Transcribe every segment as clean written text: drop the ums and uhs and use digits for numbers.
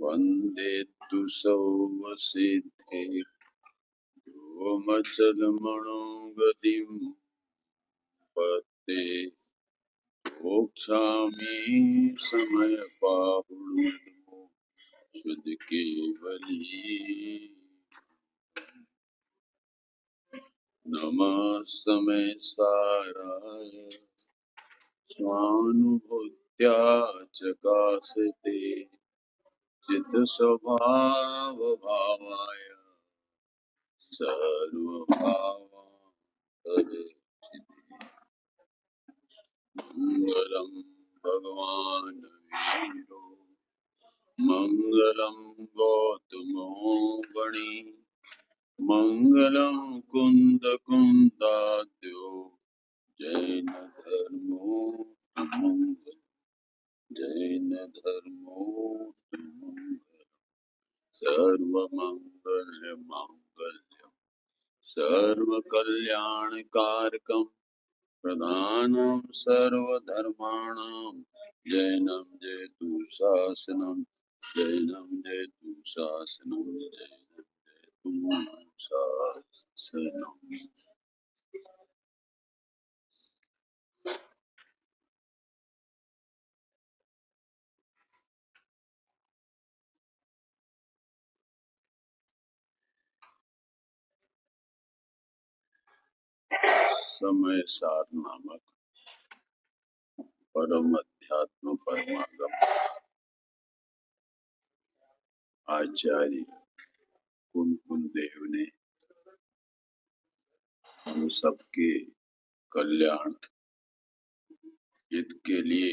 वंदे तु सौवसिद्धे व्योमचलमणो गतिं पते मोक्षामि समयपाहुणो शुद्ध केवली नमः समय साराय स्वानुभूत्या चकासते चित्त स्वभाव भावाय सर्वभावान्तरे मंगलम भगवान वीरो मंगलम गौतमो गणी मंगलम कुंद कुंदाद्यो जैन धर्मो मंगल जैन धर्मो मंगल सर्वमंगल मांगल्यम सर्वकल्याणकारकम प्रधानम सर्वधर्माणां जैनम जयतु शासनम जैनम जयतु शासनम जैनम जयतु शासनम। समय सार नामक परम अध्यात्म परमागम आचार्य कुंकुम देव ने हम सबके कल्याण हित के लिए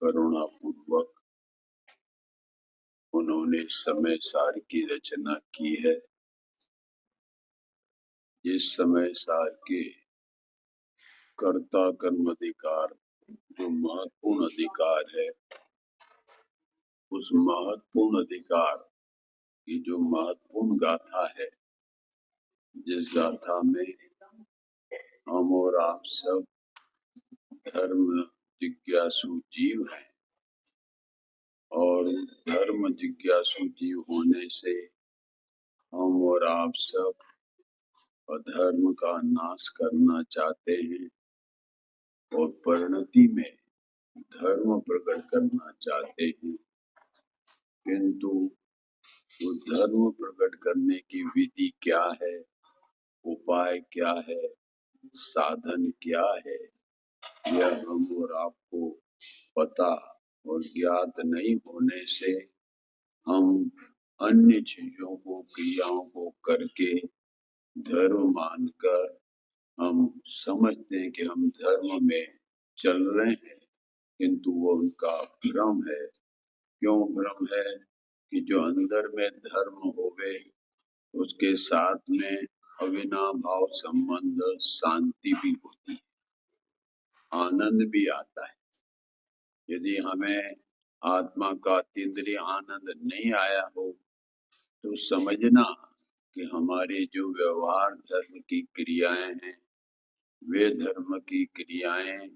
करुणा पूर्वक उन्होंने समय सार की रचना की है। इस समय सार के कर्ता कर्म अधिकार जो महत्वपूर्ण अधिकार है, उस महत्वपूर्ण अधिकार की जो महत्वपूर्ण गाथा है, जिस गाथा में हम और आप सब धर्म जिज्ञासु जीव हैं और धर्म जिज्ञासु जीव होने से हम और आप सब अधर्म का नाश करना चाहते हैं और परिणति में धर्म प्रकट करना चाहते हैं, किंतु वो धर्म प्रकट करने की विधि क्या है, उपाय क्या है, साधन क्या है, यह हम और आपको पता और ज्ञात नहीं होने से हम अन्य चीजों को क्रियाओं को करके धर्म मानकर हम समझते हैं कि हम धर्म में चल रहे हैं, किंतु वो उनका भ्रम है। क्यों भ्रम है? कि जो अंदर में धर्म होवे उसके साथ में अविनाभाव संबंध शांति भी होती है, आनंद भी आता है। यदि हमें आत्मा का तीव्र आनंद नहीं आया हो तो समझना कि हमारे जो व्यवहार धर्म की क्रियाएं हैं, वे धर्म की क्रियाएं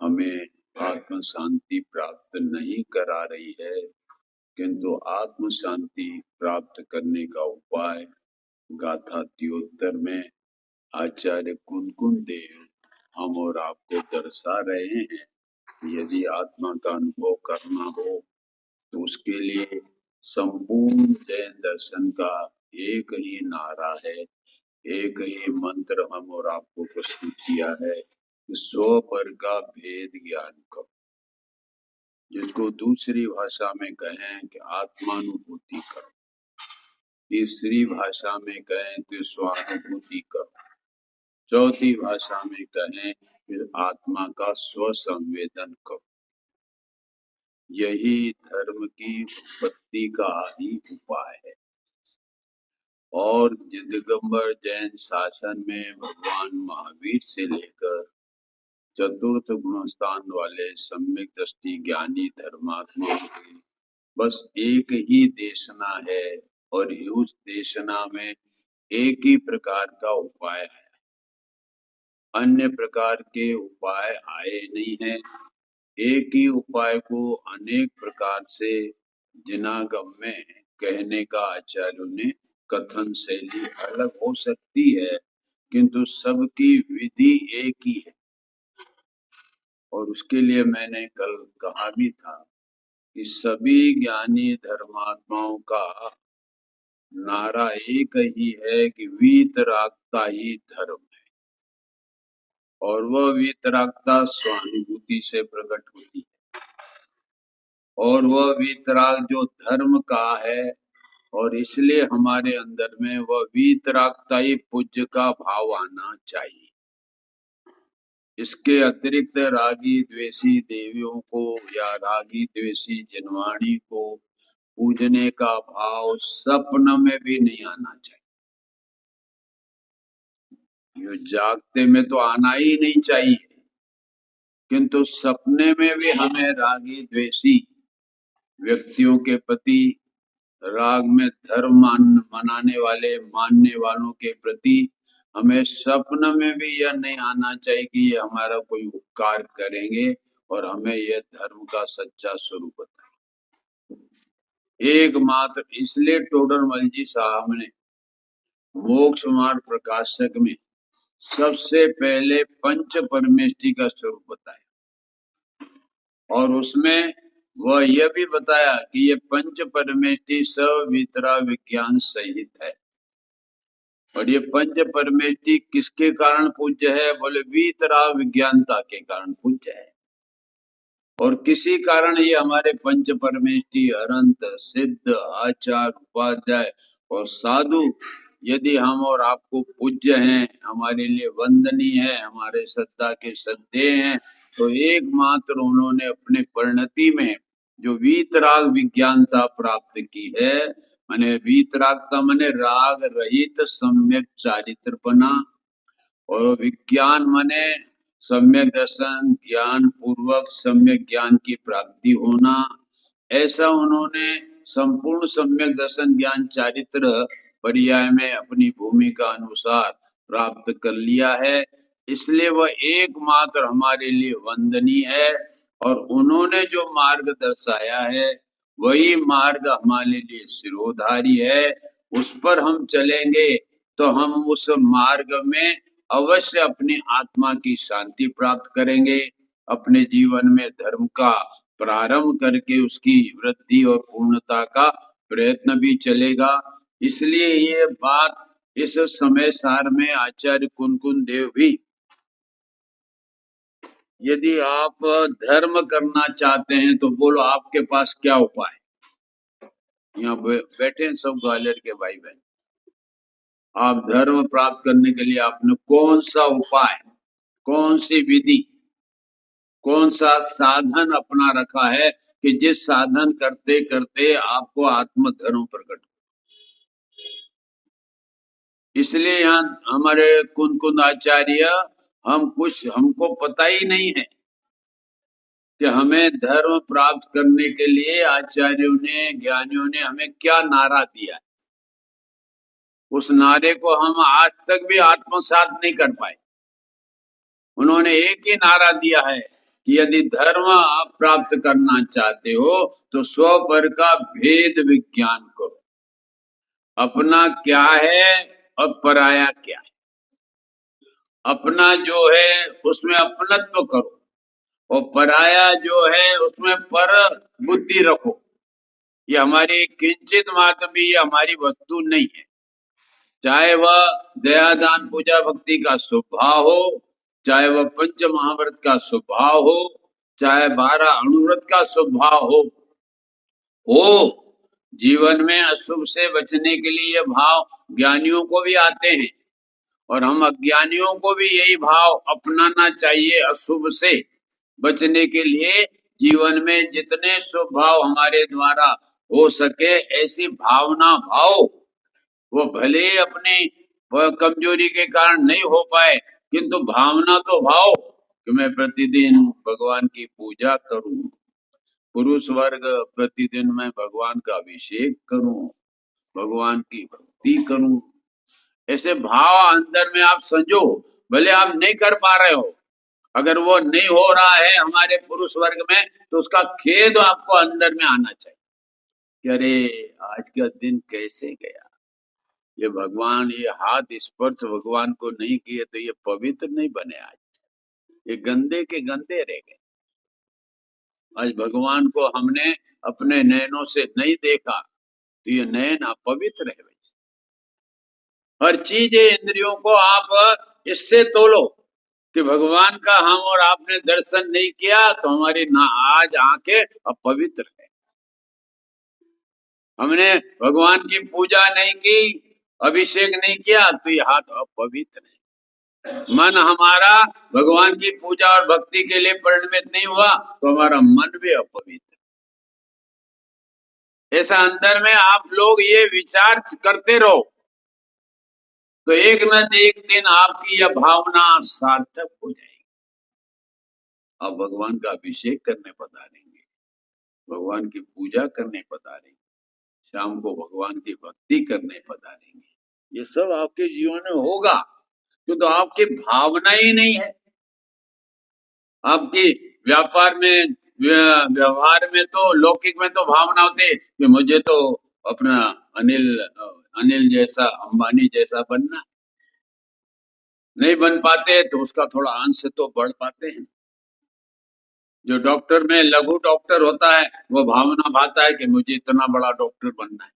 हमें आत्म शांति प्राप्त नहीं करा रही है, किंतु आत्म शांति प्राप्त करने का उपाय गाथा त्योत्तर में आचार्य कुंकुम देव हम और आपको दर्शा रहे हैं। यदि आत्मा का अनुभव करना हो तो उसके लिए संपूर्ण जैन दर्शन का एक ही नारा है, एक ही मंत्र हम और आपको प्रस्तुत किया है कि स्व पर का भेद ज्ञान करो, जिसको दूसरी भाषा में कहें कि आत्मानुभूति करो, तीसरी भाषा में कहें तो स्वानुभूति करो, चौथी भाषा में कहें कि आत्मा का स्व संवेदन करो। यही धर्म की उत्पत्ति का ही उपाय है। और दिगंबर जैन शासन में भगवान महावीर से लेकर चतुर्थ गुणस्थान वाले सम्यक दृष्टि ज्ञानी धर्मात्मा की बस एक ही देशना है और उस देशना में एक ही प्रकार का उपाय है, अन्य प्रकार के उपाय आए नहीं हैं। एक ही उपाय को अनेक प्रकार से जिनागम में कहने का आचार्यों ने कथन शैली अलग हो सकती है, किंतु सबकी विधि एक ही है। और उसके लिए मैंने कल कहा भी था कि सभी ज्ञानी धर्मात्माओं का नारा एक ही है कि वीतरागता ही धर्म है, और वह वीतरागता स्वानुभूति से प्रकट होती है, और वह वीतराग जो धर्म का है, और इसलिए हमारे अंदर में वह वीतरागता ही पूज्य का भाव आना चाहिए। इसके अतिरिक्त रागी द्वेषी देवियों को या रागी द्वेषी जिनवाणी को पूजने का भाव सपन में भी नहीं आना चाहिए। ये जागते में तो आना ही नहीं चाहिए, किंतु सपने में भी हमें रागी द्वेषी व्यक्तियों के प्रति, राग में धर्म मनाने वाले मानने वालों के प्रति हमें स्वप्न में भी यह नहीं आना चाहिए कि ये हमारा कोई उपकार करेंगे और हमें यह धर्म का सच्चा स्वरूप बताएंगे। एकमात्र इसलिए टोडरमल जी साहब ने मोक्ष मार्ग प्रकाशक में सबसे पहले पंच परमेष्टि का स्वरूप बताया, और उसमें वह यह भी बताया कि ये पंच परमेष्टि सब वितरा विज्ञान सहित है। और ये पंच परमेष्टि किसके कारण पूज्य है? बोले वितरा विज्ञानता के कारण पूज्य है। और किसी कारण ये हमारे पंच परमेष्टि अनंत सिद्ध आचार उपाध्याय और साधु यदि हम और आपको पूज्य हैं, हमारे लिए वंदनीय है, हमारे श्रद्धा के श्रद्धेय हैं, तो एकमात्र उन्होंने अपने परिणति में जो वीतराग विज्ञानता प्राप्त की है, माने वीतरागता माने राग रहित सम्यक चारित्रपना, और विज्ञान माने सम्यक दर्शन ज्ञान पूर्वक सम्यक ज्ञान की प्राप्ति होना। ऐसा उन्होंने संपूर्ण सम्यक दर्शन ज्ञान चारित्र पर्याय में अपनी भूमिका अनुसार प्राप्त कर लिया है, इसलिए वह एकमात्र हमारे लिए वंदनीय है। और उन्होंने जो मार्ग दर्शाया है वही मार्ग हमारे लिए शिरोधारी है। उस पर हम चलेंगे तो हम उस मार्ग में अवश्य अपनी आत्मा की शांति प्राप्त करेंगे, अपने जीवन में धर्म का प्रारंभ करके उसकी वृद्धि और पूर्णता का प्रयत्न भी चलेगा। इसलिए ये बात इस समय सार में आचार्य कुनकुन देव भी, यदि आप धर्म करना चाहते हैं तो बोलो आपके पास क्या उपाय। यहाँ बैठे हैं सब ग्वालियर के भाई बहन, आप धर्म प्राप्त करने के लिए आपने कौन सा उपाय, कौन सी विधि, कौन सा साधन अपना रखा है कि जिस साधन करते करते आपको आत्म धर्म प्रकट हो। इसलिए यहाँ हमारे कुनकुन आचार्य, हमको पता ही नहीं है कि हमें धर्म प्राप्त करने के लिए आचार्यों ने, ज्ञानियों ने हमें क्या नारा दिया है। उस नारे को हम आज तक भी आत्मसात नहीं कर पाए। उन्होंने एक ही नारा दिया है कि यदि धर्म आप प्राप्त करना चाहते हो तो स्व पर का भेद विज्ञान करो, अपना क्या है और पराया क्या है। अपना जो है उसमें अपनत्व करो, और पराया जो है उसमें पर बुद्धि रखो। ये हमारी किंचित मात्र भी हमारी वस्तु नहीं है, चाहे वह दयादान पूजा भक्ति का स्वभाव हो, चाहे वह पंच महाव्रत का स्वभाव हो, चाहे 12 अणुव्रत का स्वभाव हो। जीवन में अशुभ से बचने के लिए ये भाव ज्ञानियों को भी आते हैं, और हम अज्ञानियों को भी यही भाव अपनाना चाहिए। अशुभ से बचने के लिए जीवन में जितने शुभ भाव हमारे द्वारा हो सके ऐसी भावना भाव, वो भले अपनी कमजोरी के कारण नहीं हो पाए, किंतु भावना तो भाव कि मैं प्रतिदिन भगवान की पूजा करूं, पुरुष वर्ग प्रतिदिन मैं भगवान का अभिषेक करूं, भगवान की भक्ति करूं। ऐसे भाव अंदर में आप संजो, भले आप नहीं कर पा रहे हो, अगर वो नहीं हो रहा है हमारे पुरुष वर्ग में तो उसका खेद आपको अंदर में आना चाहिए। कि अरे आज का दिन कैसे गया, ये भगवान, ये हाथ स्पर्श भगवान को नहीं किए तो ये पवित्र नहीं बने, आज ये गंदे के गंदे रह गए। आज भगवान को हमने अपने नैनों से नहीं देखा तो ये नयन अपवित्र है। हर चीज इंद्रियों को आप इससे तोलो कि भगवान का हम और आपने दर्शन नहीं किया तो हमारी ना आज आंखें अपवित्र है। हमने भगवान की पूजा नहीं की, अभिषेक नहीं किया तो ये हाथ अपवित्र है। मन हमारा भगवान की पूजा और भक्ति के लिए परिणमित नहीं हुआ तो हमारा मन भी अपवित्र। ऐसा अंदर में आप लोग ये विचार करते रहो तो एक न एक दिन आपकी यह भावना सार्थक हो जाएगी। आप भगवान का अभिषेक करने पधारेंगे, भगवान की पूजा करने पधारेंगे, शाम को भगवान की भक्ति करने पधारेंगे। ये सब आपके जीवन में होगा क्योंकि तो आपकी भावना ही नहीं है। आपकी व्यापार में, व्यवहार में तो, लौकिक में तो भावना होती है कि मुझे तो अपना अनिल जैसा, अंबानी जैसा बनना। नहीं बन पाते तो उसका थोड़ा अंश तो बढ़ पाते हैं। जो डॉक्टर में लघु डॉक्टर होता है वो भावना भाता है कि मुझे इतना बड़ा डॉक्टर बनना है,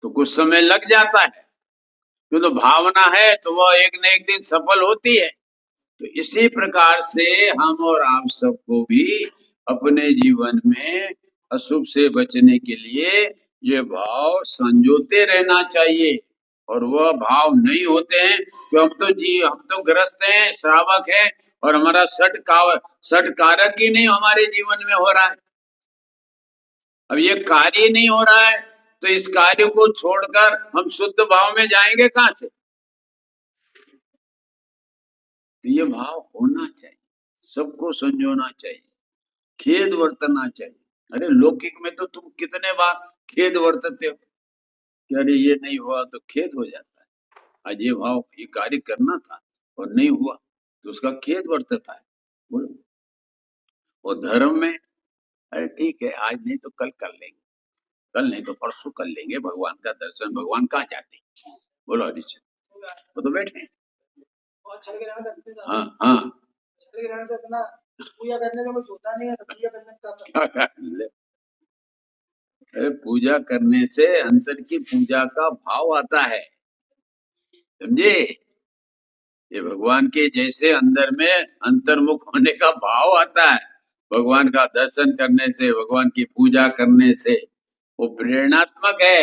तो कुछ समय लग जाता है क्योंकि तो भावना है तो वह एक न एक दिन सफल होती है। तो इसी प्रकार से हम और आप सबको भी अपने जीवन में अशुभ से बचने के लिए ये भाव संजोते रहना चाहिए। और वह भाव नहीं होते हैं तो हम तो ग्रस्त हैं, श्रावक हैं और हमारा सठ कारक ही नहीं हमारे जीवन में हो रहा है। अब ये कार्य नहीं हो रहा है तो इस कार्य को छोड़कर हम शुद्ध भाव में जाएंगे कहां से? तो ये भाव होना चाहिए, सबको संजोना चाहिए, खेद वर्तना चाहिए। अरे लौकिक में तो तुम कितने बार खेद वर्तते हो कि अरे ये नहीं हुआ तो खेद हो जाता है। आज ये भाव, ये कार्य करना था और नहीं हुआ तो उसका खेद वर्तता है। बोलो। और धर्म में अरे ठीक है, आज नहीं तो कल कर लेंगे, कल नहीं तो परसों कर लेंगे भगवान का दर्शन। भगवान कहाँ जाते? बोलो हरिचंद, वो तो बैठे। हाँ हाँ, पूजा करने का कुछ होता नहीं है तो पूजा करने का पूजा करने से अंतर की पूजा का भाव आता है, समझे? ये भगवान के जैसे अंदर में अंतर्मुख होने का भाव आता है। भगवान का दर्शन करने से, भगवान की पूजा करने से वो प्रेरणात्मक है।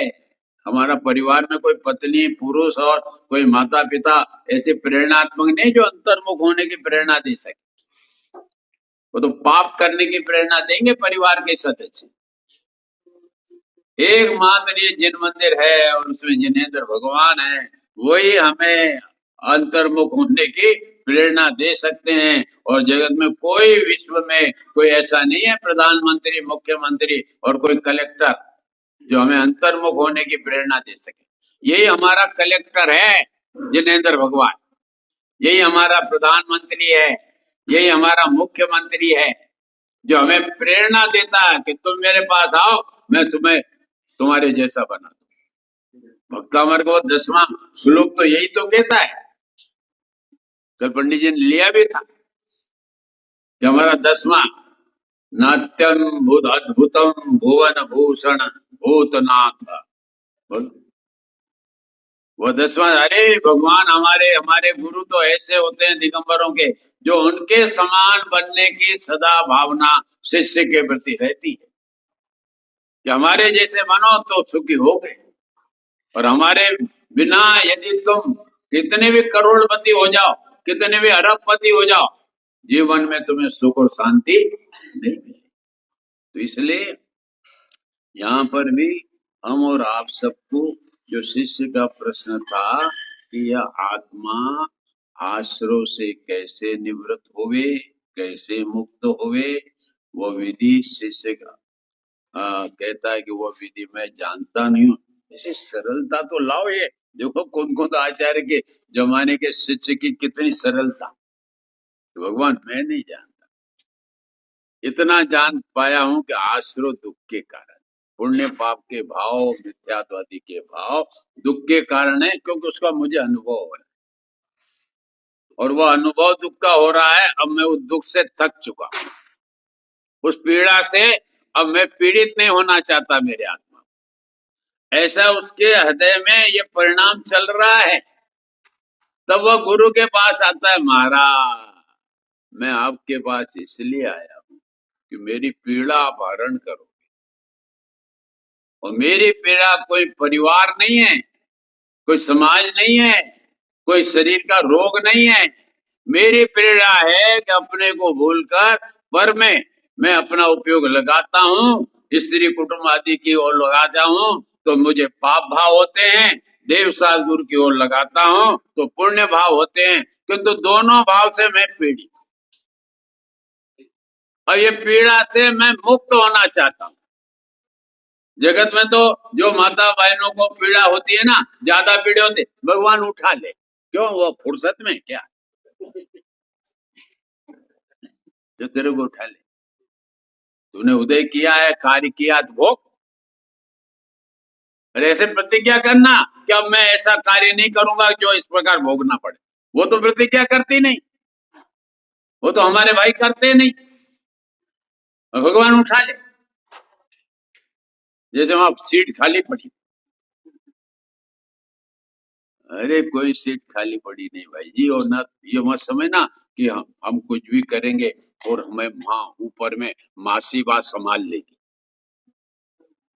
हमारा परिवार में कोई पत्नी, पुरुष और कोई माता पिता ऐसे प्रेरणात्मक नहीं जो अंतर्मुख होने की प्रेरणा दे सके। वो तो पाप करने की प्रेरणा देंगे परिवार के सदस्य। एकमात्र ये जिन मंदिर है और उसमें जिनेंद्र भगवान है, वही हमें अंतर्मुख होने की प्रेरणा दे सकते हैं। और जगत में कोई, विश्व में कोई ऐसा नहीं है प्रधानमंत्री, मुख्यमंत्री और कोई कलेक्टर जो हमें अंतर्मुख होने की प्रेरणा दे सके। यही हमारा कलेक्टर है जिनेंद्र भगवान, यही हमारा प्रधानमंत्री है, यही हमारा मुख्यमंत्री है जो हमें प्रेरणा देता है कि तुम मेरे पास आओ, मैं तुम्हें तुम्हारे जैसा बना दूं। भक्तामृत को 10वां श्लोक तो यही तो कहता है। कल पंडित जी ने लिया भी था कि हमारा 10वां, नाट्यम भूत अद्भुतम भुवन भूषण भूतनाथ, वो 10वां। अरे भगवान, हमारे गुरु तो ऐसे होते हैं दिगंबरों के, जो उनके समान बनने की सदा भावना शिष्य के प्रति रहती है कि हमारे जैसे बनो तो सुखी हो गए। और हमारे बिना यदि तुम कितने भी करोड़पति हो जाओ, कितने भी अरबपति हो जाओ, जीवन में तुम्हें सुख और शांति नहीं मिलेगी। तो इसलिए यहाँ पर भी हम और आप सबको, जो शिष्य का प्रश्न था कि यह आत्मा आश्रव से कैसे निवृत्त होवे, कैसे मुक्त होवे, वो विधि शिष्य का कहता है कि वो विधि मैं जानता नहीं हूँ। ऐसी सरलता तो लाओ। ये देखो कौन कौन आचार्य के जमाने के शिष्य की कितनी सरलता। तो भगवान मैं नहीं जानता, इतना जान पाया हूं कि आश्रव दुख के कारण, पुण्य पाप के भाव, मिथ्यात्वादी के भाव दुख के कारण है, क्योंकि उसका मुझे अनुभव है और वह अनुभव दुख का हो रहा है। अब मैं उस दुख से थक चुका, उस पीड़ा से अब मैं पीड़ित नहीं होना चाहता मेरे आत्मा, ऐसा उसके हृदय में ये परिणाम चल रहा है। तब वह गुरु के पास आता है, महाराज मैं आपके पास इसलिए आया हूं कि मेरी पीड़ा आप हरण करो। और मेरी पीड़ा कोई परिवार नहीं है, कोई समाज नहीं है, कोई शरीर का रोग नहीं है। मेरी पीड़ा है कि अपने को भूलकर पर में मैं अपना उपयोग लगाता हूँ, स्त्री कुटुंब आदि की ओर लगाता हूँ तो मुझे पाप भाव होते हैं, देव सद्गुरु की ओर लगाता हूँ तो पुण्य भाव होते हैं, किंतु दोनों भाव से मैं पीड़ित, और ये पीड़ा से मैं मुक्त होना चाहता हूँ। जगत में तो जो माता बहनों को पीड़ा होती है ना, ज्यादा पीड़े होते, भगवान उठा ले, क्यों? वो फुर्सत में क्या जो तेरे को उठा ले? तूने उदय किया है, कार्य किया तो भोग। अरे ऐसे प्रतिज्ञा करना कि अब मैं ऐसा कार्य नहीं करूंगा जो इस प्रकार भोगना पड़े, वो तो प्रतिज्ञा करती नहीं, वो तो हमारे भाई करते नहीं, भगवान उठा ले। जैसे वहां सीट खाली पड़ी, अरे कोई सीट खाली पड़ी नहीं भाई जी। और ना ये मत समझना कि हम कुछ भी करेंगे और हमें माँ ऊपर में मासी बात संभाल लेगी।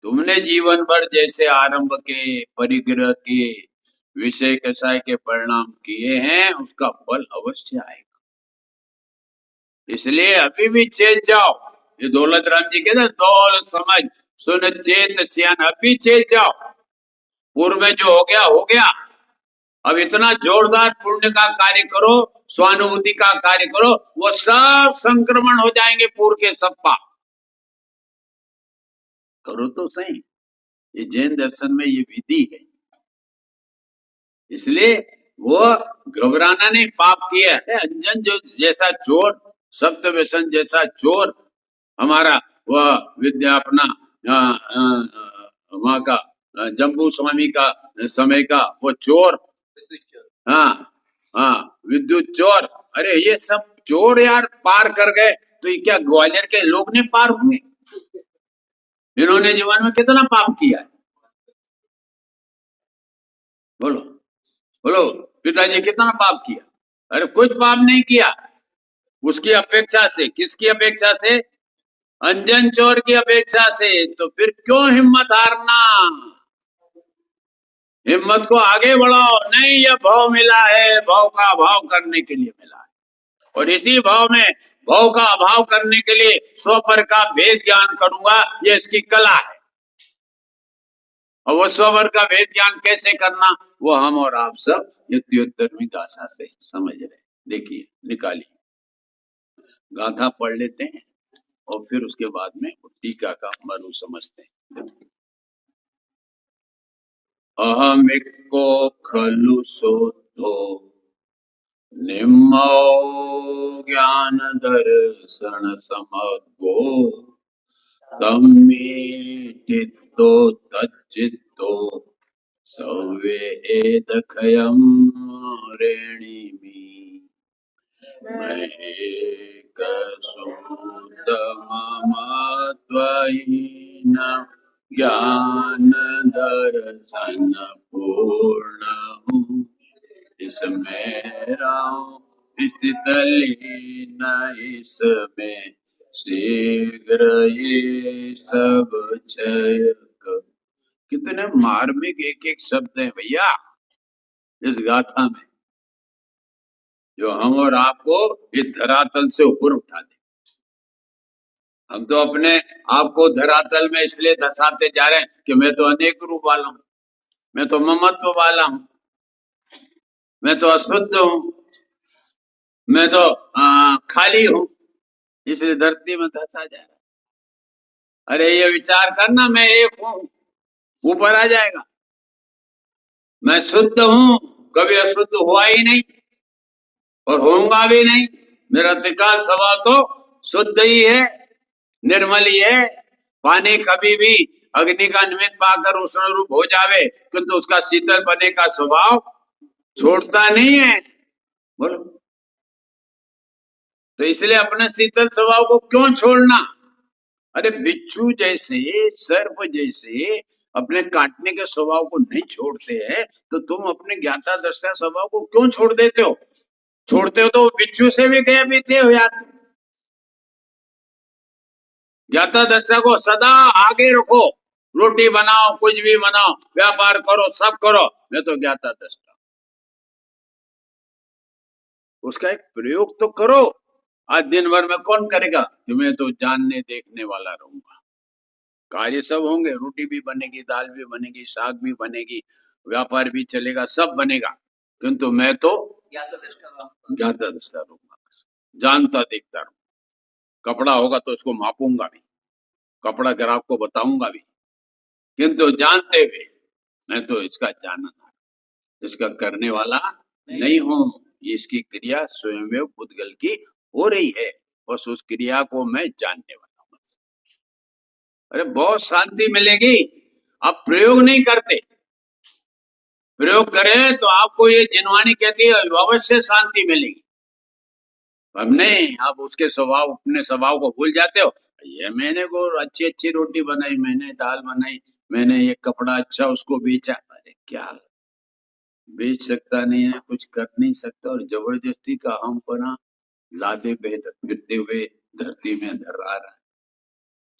तुमने जीवन भर जैसे आरंभ के, परिग्रह के, विषय कसाय के परिणाम किए हैं, उसका फल अवश्य आएगा। इसलिए अभी भी चेत जाओ। ये दौलत राम जी कहते दौल समझ सुन चेत सियान, अभी चेत जाओ। पूर्व में जो हो गया हो गया, अब इतना जोरदार पुण्य का कार्य करो, स्वानुभूति का कार्य करो, वो सब संक्रमण हो जाएंगे पूर्व के सब पाप। करो तो सही, ये जैन दर्शन में ये विधि है। इसलिए वो घबराना नहीं, पाप किया है। अंजन जो जैसा चोर, सप्त व्यसन जैसा चोर, हमारा वह विद्या अपना वहां का जम्बू स्वामी का समय का वो चोर, हाँ हाँ विद्युत चोर, अरे ये सब चोर यार पार कर गए, तो ये क्या ग्वालियर के लोग ने पार होंगे? इन्होंने जीवन में कितना पाप किया है, बोलो बोलो। पिताजी कितना पाप किया? अरे कुछ पाप नहीं किया। उसकी अपेक्षा से, किसकी अपेक्षा से? अंजन चोर की अपेक्षा से। तो फिर क्यों हिम्मत हारना? हिम्मत को आगे बढ़ाओ। नहीं, यह भाव मिला है, भाव का अभाव करने के लिए मिला है, और इसी भाव में भाव का अभाव करने के लिए स्वपर का भेद ज्ञान करूंगा, ये इसकी कला है। और वो स्वपर का भेद ज्ञान कैसे करना, वो हम और आप सब युत्तरवीं गाथा से समझ रहे। देखिए निकालिए, गाथा पढ़ लेते हैं और फिर उसके बाद में टीका का मरु समझते हैं। अहमिक्को खलु शोधो निम्मो ज्ञान दर्शन समग्गो तम्मीटितो तच्चित्तो सवेदखयं रेणिमि महेक सुदमम त्वयि न ज्ञान दर्शन पूर्ण हूँ, इसमें रहूं स्थित लीन, इसमें शीघ्र ये सब क्षय। कितने मार्मिक एक एक शब्द है भैया इस गाथा में, जो हम और आपको इस धरातल से ऊपर उठा दे। हम तो अपने आपको धरातल में इसलिए धसाते जा रहे हैं कि मैं तो अनेक रूप वाला हूं, मैं तो ममत्व वाला हूं, मैं तो अशुद्ध हूं, मैं तो खाली हूं, इसलिए धरती में धसा जा रहा है। अरे ये विचार करना, मैं एक हूं, ऊपर आ जाएगा। मैं शुद्ध हूं, कभी अशुद्ध हुआ ही नहीं और होऊंगा भी नहीं। मेरा त्रिकाल स्वभाव तो शुद्ध ही है, निर्मल ही है। पानी कभी भी अग्नि का निमित्त पाकर उष्ण रूप हो जावे, किंतु उसका शीतल पने का स्वभाव छोड़ता नहीं है। बोलो, तो इसलिए अपने शीतल स्वभाव को क्यों छोड़ना? अरे बिच्छू जैसे, सर्प जैसे अपने काटने के स्वभाव को नहीं छोड़ते हैं, तो तुम अपने ज्ञाता दृष्टा स्वभाव को क्यों छोड़ देते हो? छोड़ते हो तो बिच्छू से भी गए बीते हो यार। ज्ञाता दृष्टा को सदा आगे रखो, रोटी बनाओ, कुछ भी बनाओ, व्यापार करो, सब करो, मैं तो ज्ञाता दृष्टा। उसका एक प्रयोग तो करो। आज दिन भर में कौन करेगा कि मैं तो जानने देखने वाला रहूंगा। कार्य सब होंगे, रोटी भी बनेगी, दाल भी बनेगी, साग भी बनेगी, व्यापार भी चलेगा, सब बनेगा, किंतु मैं तो ज्ञाता दृष्टा रहूंगा, जानता देखता रहूंगा। कपड़ा होगा तो उसको मापूंगा भी, कपड़ा ग्राहक को बताऊंगा भी, किंतु जानते हुए मैं तो इसका जानना, इसका करने वाला नहीं हूं। इसकी क्रिया स्वयं पुद्गल की हो रही है, बस उस क्रिया को मैं जानने वाला हूं। अरे बहुत शांति मिलेगी। आप प्रयोग नहीं करते, प्रयोग करें तो आपको ये जिनवानी कहती है अवश्य शांति मिलेगी। अब नहीं, आप उसके स्वभाव, अपने स्वभाव को भूल जाते हो। ये मैंने को अच्छी अच्छी रोटी बनाई, मैंने दाल बनाई, मैंने ये कपड़ा अच्छा उसको बेचा। अरे क्या बेच सकता नहीं है, कुछ कर नहीं सकता, और जबरदस्ती का हमपना लादे फिरते हुए धरती में धर्रा रहा है।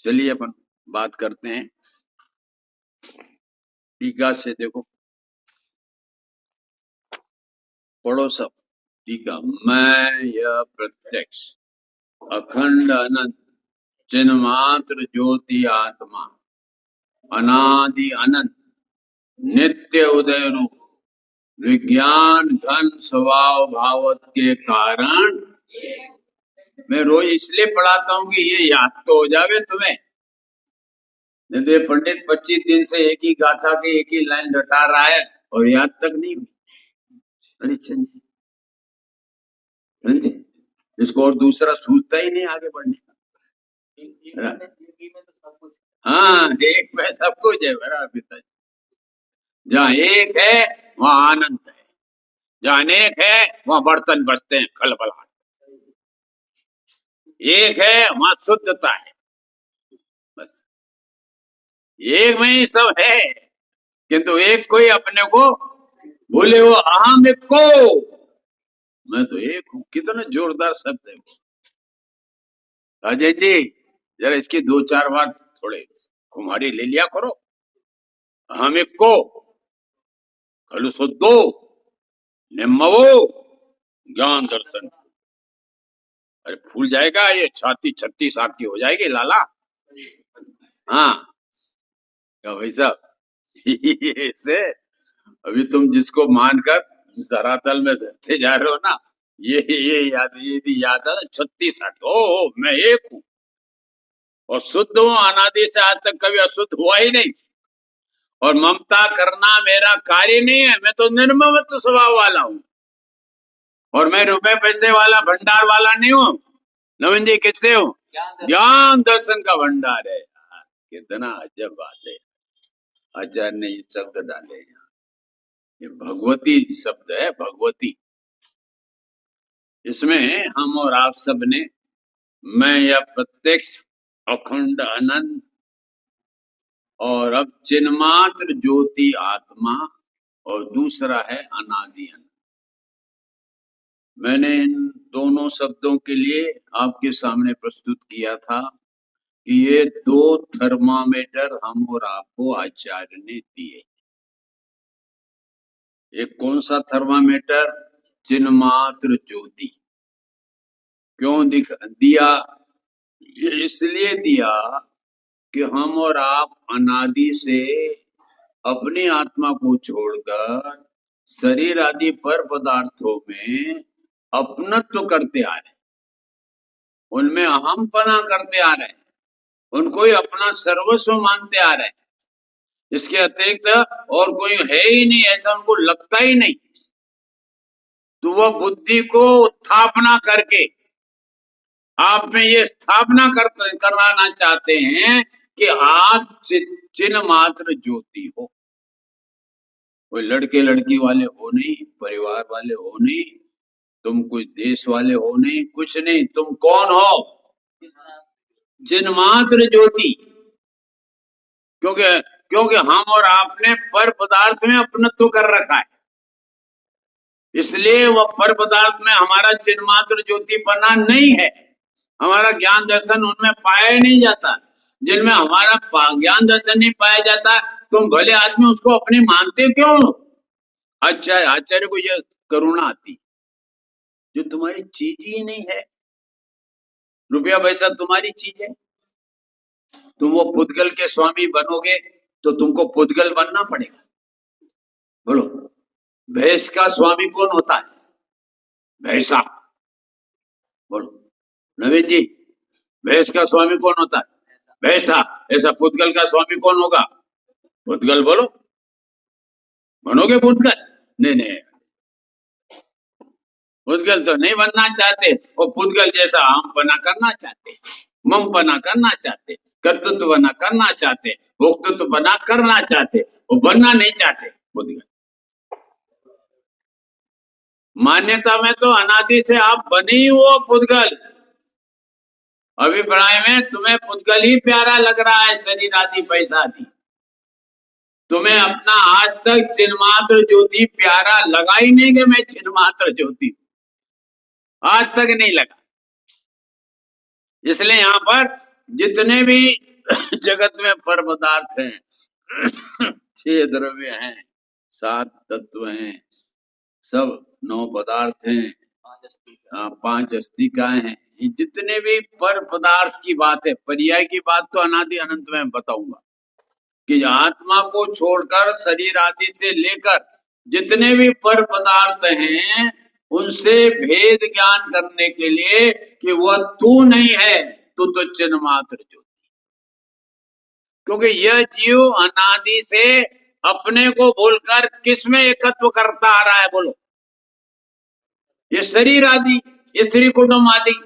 चलिए अपन बात करते हैं टीका से। देखो पढ़ो सब टीका। मैं यह प्रत्यक्ष अखंड अनंत चिन्मात्र ज्योति आत्मा अनादि अनंत नित्य उदय रूप विज्ञान घन स्वभाव भावत के कारण, मैं रोज इसलिए पढ़ाता हूं कि ये याद तो हो जावे तुम्हें। नहीं तो पंडित 25 दिन से एक ही गाथा की एक ही लाइन रटा रहा है और याद तक नहीं हुई। अरे चंदी इसको और दूसरा सूझता ही नहीं आगे बढ़ने का। हाँ, एक में सब कुछ है मेरा पिताजी। जहाँ एक है वहाँ आनंद है, जहाँ अनेक है वहाँ बर्तन बजते हैं खलबलाहट। एक है वहाँ शुद्धता है, बस एक में ही सब है। किंतु एक कोई अपने को भूले हो, अहम एक को, मैं तो एक हूँ। कितना जोरदार शब्द है वो। अजय जी जरा इसकी 2-4 बार थोड़े कुम्हारी ले लिया करो। अहम एक को खलु शुद्धो निम्मवो ज्ञान दर्शन। अरे फूल जाएगा ये, छाती 36 आंख की हो जाएगी लाला। हाँ क्या भाई साहब इससे अभी तुम जिसको मानकर धरातल में धसते जा रहे हो ना, ये याद है ना 36 आंख। ओ मैं एक हूँ और शुद्ध हूँ, अनादि से आज तक कभी अशुद्ध हुआ ही नहीं। और ममता करना मेरा कार्य नहीं है, मैं तो निर्ममत्व स्वभाव वाला हूँ। और मैं रुपए पैसे वाला भंडार वाला नहीं हूँ। नवीन जी किससे हूँ? ज्ञान दर्शन का भंडार है। कितना अजब बात है, आचार्य ने ये शब्द डाले यहाँ। ये भगवती शब्द है, भगवती। इसमें हम और आप सब ने मैं यह प्रत्यक्ष अखंड अनंत और अब चिन्मात्र ज्योति आत्मा और दूसरा है अनादि अनंत। मैंने इन दोनों शब्दों के लिए आपके सामने प्रस्तुत किया था कि ये 2 थर्मामीटर हम और आपको आचार्य ने दिए। एक कौन सा थर्मामीटर? चिन्मात्र ज्योति। क्यों दिया? ये इसलिए दिया कि हम और आप अनादि से अपनी आत्मा को छोड़कर शरीर आदि पर पदार्थों में अपनत्व करते आ रहे, उनमें अहमपना करते आ रहे, उनको ही अपना सर्वस्व मानते आ रहे हैं। इसके अतिरिक्त और कोई है ही नहीं, ऐसा उनको लगता ही नहीं। तो वह बुद्धि को उत्थापना करके आप में ये स्थापना कराना चाहते हैं कि आप चिन्ह मात्र ज्योति हो। कोई लड़के लड़की वाले हो नहीं, परिवार वाले हो नहीं, तुम कुछ देश वाले हो नहीं, कुछ नहीं। तुम कौन हो? चिन्ह मात्र ज्योति। क्योंकि क्योंकि हम और आपने पर पदार्थ में अपनत्व कर रखा है, इसलिए वह पर पदार्थ में हमारा चिन्ह मात्र ज्योति बना नहीं है। हमारा ज्ञान दर्शन उनमें पाया ही नहीं जाता। जिनमें हमारा ज्ञान दर्शन नहीं पाया जाता, तुम भले आदमी उसको अपने मानते क्यों? अच्छा, आचार्य को यह करुणा आती, जो तुम्हारी चीज ही नहीं है। रुपया पैसा तुम्हारी चीज है, तुम वो पुद्गल के स्वामी बनोगे तो तुमको पुद्गल बनना पड़ेगा। बोलो, भैंस का स्वामी कौन होता है? भैंसा। बोलो नवीन जी, भैंस का स्वामी कौन होता है? भैंसा। ऐसा पुद्गल का स्वामी कौन होगा? पुद्गल। बोलो, बनोगे पुद्गल? नहीं नहीं, पुद्गल तो नहीं बनना चाहते। वो पुद्गल जैसा हम बना करना चाहते, मम बना करना चाहते, कर्तृत्व बना करना चाहते, भोक्तृत्व बना करना चाहते, वो बनना नहीं चाहते पुद्गल। मान्यता में तो अनादि से आप बने ही हो पुद्गल। अभिप्राय में तुम्हें पुद्गल ही प्यारा लग रहा है, शरीर आदि पैसा आदि। तुम्हें अपना आज तक चिन्मात्र ज्योति प्यारा लगा ही नहीं कि मैं चिन्मात्र ज्योति, आज तक नहीं लगा। इसलिए यहाँ पर जितने भी जगत में पर पदार्थ हैं, 6 द्रव्य हैं, 7 तत्व हैं, सब 9 पदार्थ हैं, 5 अस्तिकाएं हैं, ये जितने भी पर पदार्थ की बात है, पर्याय की बात तो अनादि अनंत में बताऊंगा कि आत्मा को छोड़कर शरीर आदि से लेकर जितने भी पर पदार्थ हैं, उनसे भेद ज्ञान करने के लिए कि वह तू नहीं है, तू तो चिन्ह मात्र ज्योति। क्योंकि यह जीव अनादि से अपने को भूलकर किसमें एकत्व करता आ रहा है? बोलो, ये शरीर आदि, ये स्त्री कुटुंब आदि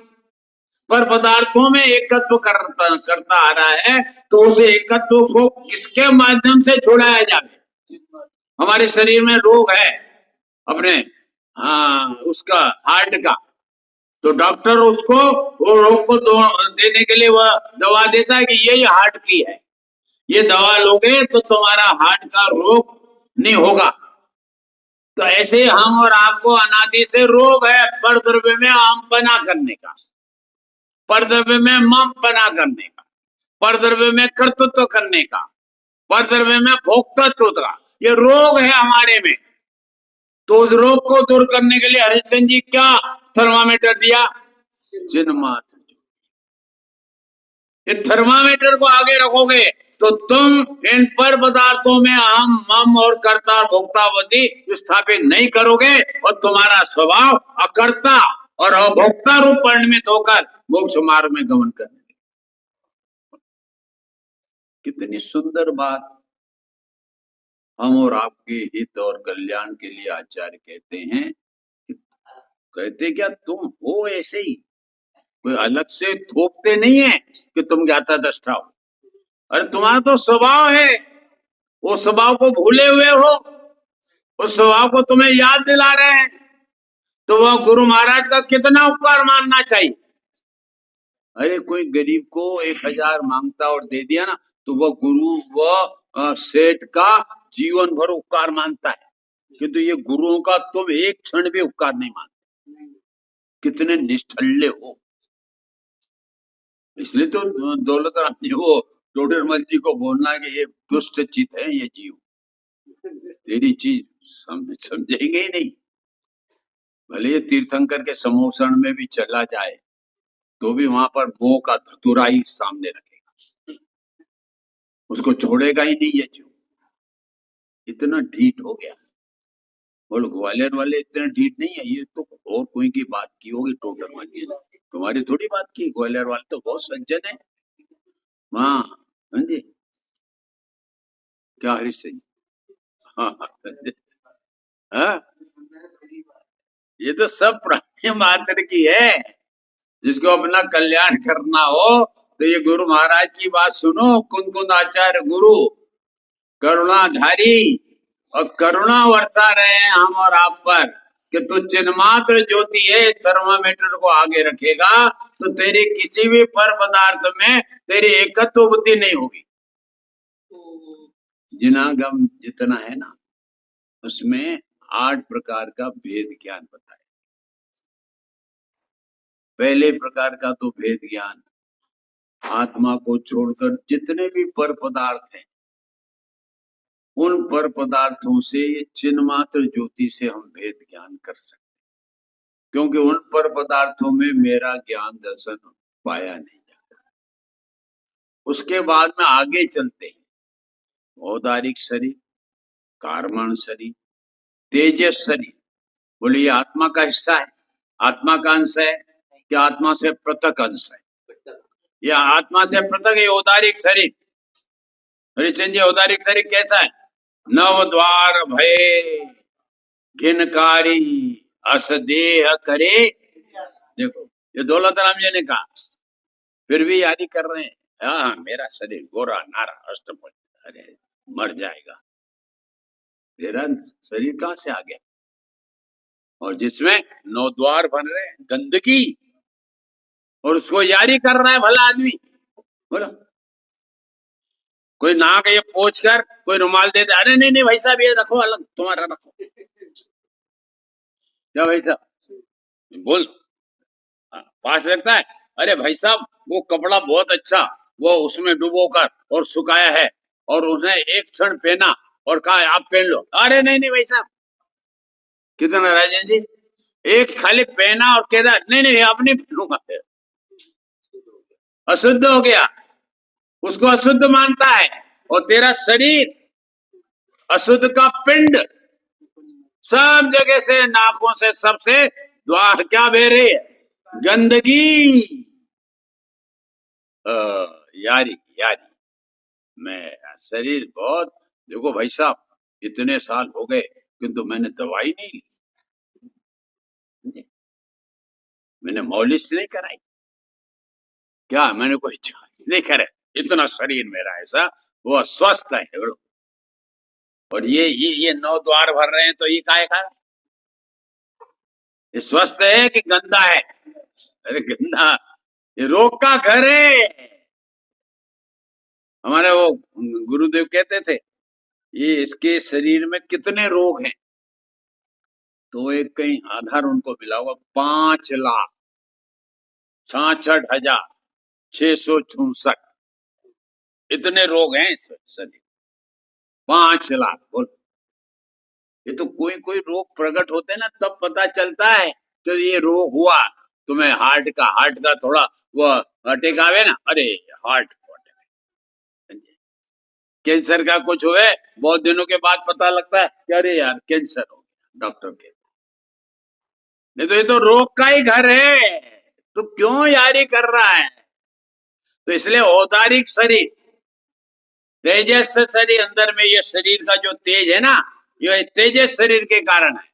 पर पदार्थों में एकत्व करता आ रहा है। तो उस एकत्व को किसके माध्यम से छुड़ाया जाए? हमारे शरीर में रोग है अपने, उसका हार्ट का, तो डॉक्टर उसको वो रोग को देने के लिए वह दवा देता है कि यही हार्ट की है, ये दवा लोगे तो तुम्हारा हार्ट का रोग नहीं होगा। तो ऐसे हम और आपको अनादि से रोग है, पर द्रव्य में हम पना करने का, पर द्रव्य में मम पना करने का, पर द्रव्य में कर्तृत्व करने का, पर द्रव्य में भोक्तृत्व का, ये रोग है हमारे में। तो उस रोग को दूर करने के लिए हरिश्चंद्र जी क्या थर्मामीटर दिया? चिन्ह मात्र। ये थर्मामीटर को आगे रखोगे तो तुम इन पर पदार्थों में हम मम और कर्ता भोक्तावधि स्थापित नहीं करोगे और तुम्हारा स्वभाव अकर्ता और अभोक्ता रूप परिणमित होकर मोक्ष मार्ग में गमन करने। कितनी सुंदर बात। हम और आपके हित और कल्याण के लिए आचार्य कहते हैं, कहते क्या तुम हो ऐसे ही, कोई अलग से थोपते नहीं है कि तुम ज्ञाता दृष्टा हो। अरे तुम्हारा तो स्वभाव है, वो स्वभाव को भूले हुए हो, उस स्वभाव को तुम्हें याद दिला रहे हैं। तो वह गुरु महाराज का कितना उपकार मानना चाहिए। अरे कोई गरीब को 1000 मांगता और दे दिया ना, तो वह गुरु वह सेठ का जीवन भर उपकार मानता है, किंतु ये गुरुओं का तुम एक क्षण भी उपकार नहीं मानते। कितने निष्ठल्ले हो। इसलिए तो दौलत राम जी को, टोडरमल जी को बोलना है कि ये दुष्ट चित है, ये जीव तेरी चीज समझेंगे ही नहीं। भले ये तीर्थंकर के समोषण में भी चला जाए तो भी वहां पर गो का धतुरा ही सामने रखेगा, उसको छोड़ेगा ही नहीं ये जीव। इतना ढीठ हो गया। बोलो ग्वालियर वाले इतने ढीठ नहीं है, ये तो और कोई की बात की होगी टोडरमल जी ने, तुम्हारी थोड़ी बात की। ग्वालियर वाले तो बहुत सज्जन है। हाँ जी, क्या हरीश सिंह, हाँ, ये तो सब प्राणी मात्र की है। जिसको अपना कल्याण करना हो तो ये गुरु महाराज की बात सुनो। कुंद आचार्य गुरु करुणाधारी और करुणा बरसा रहे हैं हम और आप पर कि तू चिन्मात्र ज्योति है, थर्मामीटर को आगे रखेगा तो तेरे किसी भी पर पदार्थ में तेरी एकत्व बुद्धि नहीं होगी। जिनागम जितना है ना, उसमें 8 प्रकार का भेद ज्ञान बताया। पहले प्रकार का तो भेद ज्ञान, आत्मा को छोड़कर जितने भी पर पदार्थ हैं, उन पर पदार्थों से चिन्मात्र ज्योति से हम भेद ज्ञान कर सकते, क्योंकि उन पर पदार्थों में मेरा ज्ञान दर्शन पाया नहीं जाता। उसके बाद में आगे चलते हैं, औदारिक शरीर, कारमण शरीर, तेजस शरीर। बोले ये आत्मा का हिस्सा है, आत्मा का अंश है कि आत्मा से पृथक अंश है? यह आत्मा से पृथक है औदारिक शरीर। हरिचंद जी, औदारिक शरीर कैसा है? नव द्वार भय घिनकारी असदेह करे। देखो ये दौलत राम जी ने कहा, फिर भी यादी कर रहे हैं। हाँ, मेरा शरीर गोरा नारा अष्टपद, अरे मर जाएगा। तेरा शरीर कहां से आ गया? और जिसमें 9 द्वार बन रहे हैं, गंदगी, और उसको यारी कर रहा है भला आदमी। बोलो, कोई नाक ये पोंछ कर कोई रुमाल दे दे, अरे नहीं नहीं भाई साहब ये रखो अलग, तुम्हारा रखो। क्या भाई साहब बोल, पास लगता है? अरे भाई साहब वो कपड़ा बहुत अच्छा, वो उसमें डुबोकर और सुखाया है, और उसने एक क्षण पहना और कहा आप पहन लो। अरे नहीं नहीं भाई साहब, कितना राजन जी, एक खाली पहना और कहता नहीं नहीं अब नहीं पहनूंगा, अशुद्ध हो गया, उसको अशुद्ध मानता है। और तेरा शरीर अशुद्ध का पिंड, सब जगह से, नाकों से, सबसे द्वार क्या बह रही है? गंदगी। यारी यारी, मैं शरीर बहुत, देखो भाई साहब इतने साल हो गए किंतु मैंने दवाई नहीं ली, मैंने मौलिश नहीं कराई, क्या मैंने कोई जांच नहीं करे, इतना शरीर मेरा ऐसा वो स्वस्थ है। और ये 9 द्वार भर रहे हैं, तो ये काहे का? ये स्वस्थ है कि गंदा है? अरे गंदा, ये रोग का घर है। हमारे वो गुरुदेव कहते थे ये इसके शरीर में कितने रोग हैं, तो एक कहीं आधार उनको मिला होगा, 5,66,666 इतने रोग हैं इस शरीर। 5 लाख बोल, ये तो कोई कोई रोग प्रकट होते हैं ना, तब पता चलता है कि ये रोग हुआ। तुम्हें हार्ट का थोड़ा वो अटैक आवे ना, अरे हार्ट कैंसर का कुछ हुए, बहुत दिनों के बाद पता लगता है कि अरे यार कैंसर हो गया, डॉक्टर के। नहीं तो ये तो रोग का ही घर है, तो क्यों यारी कर रहा है? तो इसलिए औदारिक शरीर, तेजस शरीर, अंदर में ये शरीर का जो तेज है ना, ये तेजस शरीर के कारण है।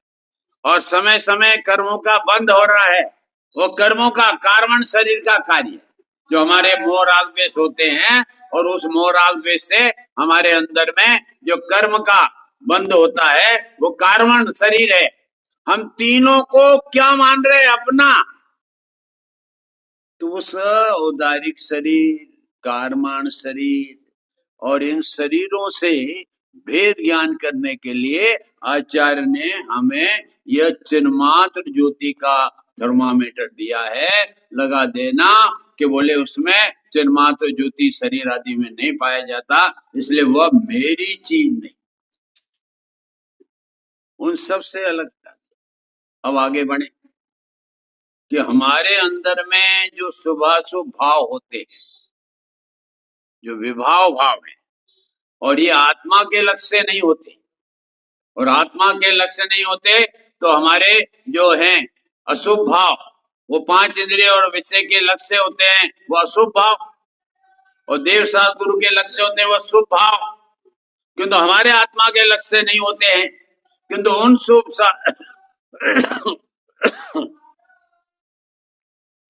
और समय समय कर्मों का बंद हो रहा है, वो कर्मों का कारण शरीर का कार्य, जो हमारे मोह राग द्वेष होते हैं, और उस मोह राग द्वेष से हमारे अंदर में जो कर्म का बंद होता है, वो कारण शरीर है। हम तीनों को क्या मान रहे हैं? अपना। तो उस औदारिक शरीर, कारमान शरीर और इन शरीरों से भेद ज्ञान करने के लिए आचार्य ने हमें यह चिन्मात्र ज्योति का थर्मामीटर दिया है, लगा देना, कि बोले उसमें चिन्मात्र ज्योति शरीर आदि में नहीं पाया जाता, इसलिए वह मेरी चीज नहीं, उन सब से अलग था। अब आगे बढ़े कि हमारे अंदर में जो शुभाशुभ भाव होते हैं, जो विभाव भाव है, और ये आत्मा के लक्ष्य से नहीं होते, और आत्मा के लक्ष्य नहीं होते तो हमारे जो हैं अशुभ भाव, वो 5 इंद्रिय और विषय के लक्ष्य होते हैं, वो अशुभ भाव, और देव शास्त्र गुरु के लक्ष्य होते हैं वो शुभ भाव, किंतु हमारे आत्मा के लक्ष्य नहीं होते हैं। किंतु उन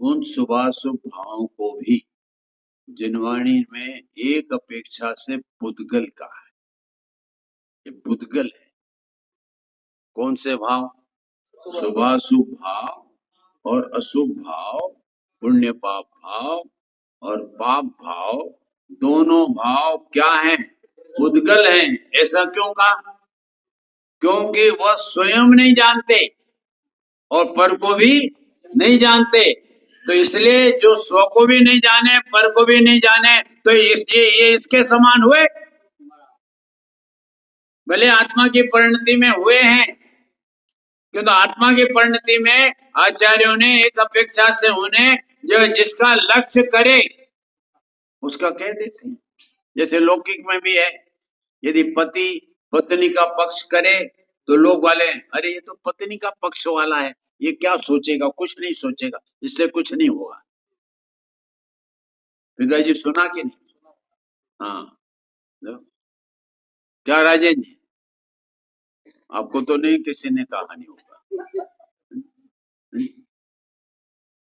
उन शुभाशुभ भावों को भी जिनवाणी में एक अपेक्षा से पुद्गल का है। ये पुद्गल है। कौन से भाव? शुभाशुभ भाव और अशुभ भाव, पुण्य पाप भाव और पाप भाव, दोनों भाव क्या हैं? पुद्गल हैं। ऐसा क्यों कहा? क्योंकि वह स्वयं नहीं जानते और पर को भी नहीं जानते। तो इसलिए जो स्व को भी नहीं जाने, पर को भी नहीं जाने, तो ये इसके समान हुए। भले आत्मा की परिणति में हुए हैं, क्योंकि तो आत्मा की परिणति में आचार्यों ने एक अपेक्षा से उन्हें जो जिसका लक्ष्य करे उसका कह देते हैं। जैसे लौकिक में भी है, यदि पति पत्नी का पक्ष करे तो लोग वाले, अरे ये तो पत्नी का पक्ष वाला है, ये क्या सोचेगा? कुछ नहीं सोचेगा, इससे कुछ नहीं होगा। पिताजी सुना कि नहीं? हाँ, क्या राजेश जी, आपको तो नहीं किसी ने कहा नहीं होगा।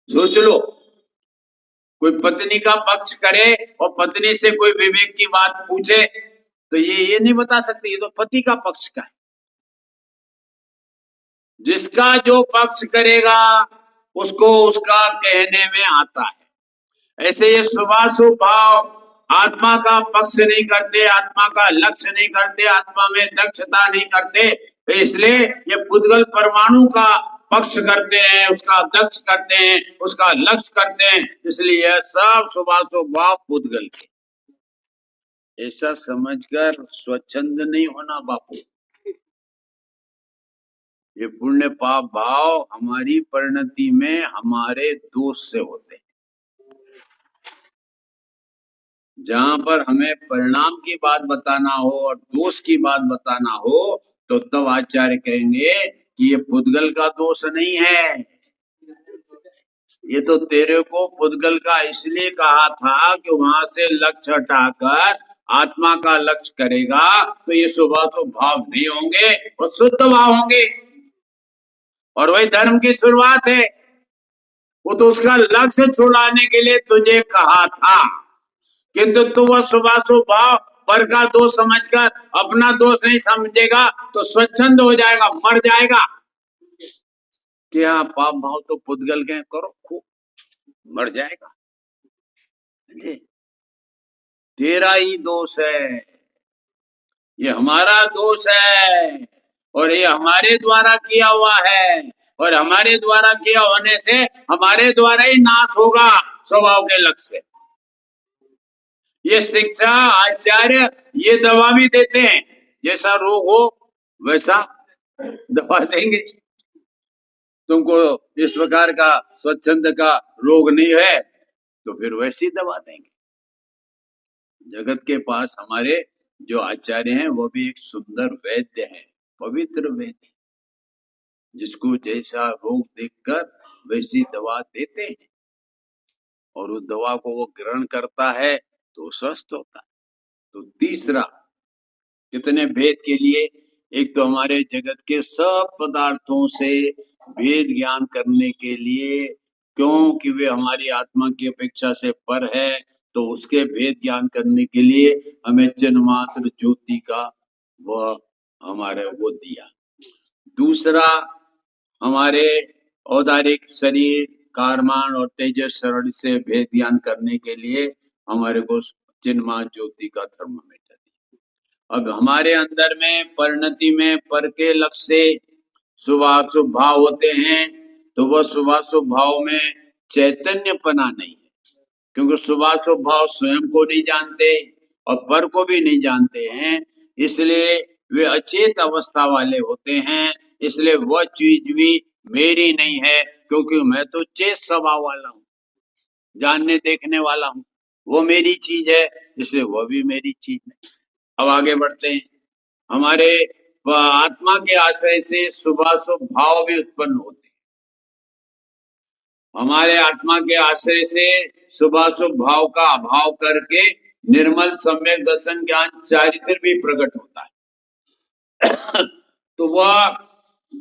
सोच लो, कोई पत्नी का पक्ष करे और पत्नी से कोई विवेक की बात पूछे तो ये नहीं बता सकती, ये तो पति का पक्ष का है। जिसका जो पक्ष करेगा उसको उसका कहने में आता है। ऐसे ये शुभाशुभ भाव आत्मा का पक्ष नहीं करते, आत्मा का लक्ष्य नहीं करते, आत्मा में दक्षता नहीं करते, तो इसलिए ये पुद्गल परमाणु का पक्ष करते हैं, उसका दक्ष करते हैं, उसका लक्ष्य करते हैं। इसलिए यह सब शुभाशुभ भाव पुद्गल के। ऐसा समझकर स्वच्छंद नहीं होना बापू। ये पुण्य पाप भाव हमारी परिणति में हमारे दोष से होते हैं। जहां पर हमें परिणाम की बात बताना हो और दोष की बात बताना हो तो तब आचार्य कहेंगे कि ये पुद्गल का दोष नहीं है, ये तो तेरे को पुद्गल का इसलिए कहा था कि वहां से लक्ष्य हटाकर आत्मा का लक्ष्य करेगा तो ये शुभाशुभ भाव नहीं होंगे और शुद्ध भाव होंगे। और वही धर्म की शुरुआत है। वो तो उसका लक्ष्य छुड़ाने के लिए तुझे कहा था, किंतु तू वह शुभाशुभ भाव पर का दोष समझकर अपना दोष नहीं समझेगा तो स्वच्छंद हो जाएगा, मर जाएगा। क्या पाप भाव तो पुद्गल के करो, खूब मर जाएगा। तेरा ही दोष है, ये हमारा दोष है और ये हमारे द्वारा किया हुआ है और हमारे द्वारा किया होने से हमारे द्वारा ही नाश होगा स्वभाव के लक्ष्य से। ये शिक्षा आचार्य ये दवा भी देते हैं, जैसा रोग हो वैसा दवा देंगे। तुमको इस प्रकार का स्वच्छंद का रोग नहीं है तो फिर वैसी दवा देंगे। जगत के पास हमारे जो आचार्य हैं वो भी एक सुंदर वैद्य है, पवित्र वैद्य, जिसको जैसा रोग देखकर वैसी दवा देते हैं और उस दवा को वो ग्रहण करता है तो स्वस्थ होता है। तो तीसरा, कितने भेद के लिए, एक तो हमारे जगत के सब पदार्थों से भेद ज्ञान करने के लिए, क्योंकि वे हमारी आत्मा की अपेक्षा से पर है, तो उसके भेद ज्ञान करने के लिए हमें चिन्ह मात्र ज्योति का वह हमारे वो दिया। दूसरा, हमारे औदारिक शरीर कारमान और तेजस शरण से भेद ज्ञान करने के लिए हमारे को चिन्ह मात्र ज्योति का थर्मामीटर दिया। अब हमारे अंदर में परिणति में पर के लक्ष्य से शुभाशुभ भाव होते हैं, तो वह शुभाशुभ भाव में चैतन्यपना नहीं है, क्योंकि शुभाशुभ भाव स्वयं को नहीं जानते और पर को भी नहीं जानते हैं, इसलिए वे अचेत अवस्था वाले होते हैं। इसलिए वह चीज भी मेरी नहीं है, क्योंकि मैं तो चेत स्वभाव वाला हूँ, जानने देखने वाला हूँ। वो मेरी चीज है, इसलिए वह भी मेरी चीज है। अब आगे बढ़ते हैं। हमारे आत्मा के आश्रय से शुभाशुभ भाव भी उत्पन्न होते हैं। हमारे आत्मा के आश्रय से शुभाशुभ भाव का अभाव करके निर्मल सम्यक दर्शन ज्ञान चारित्र भी प्रकट होता है। तो वह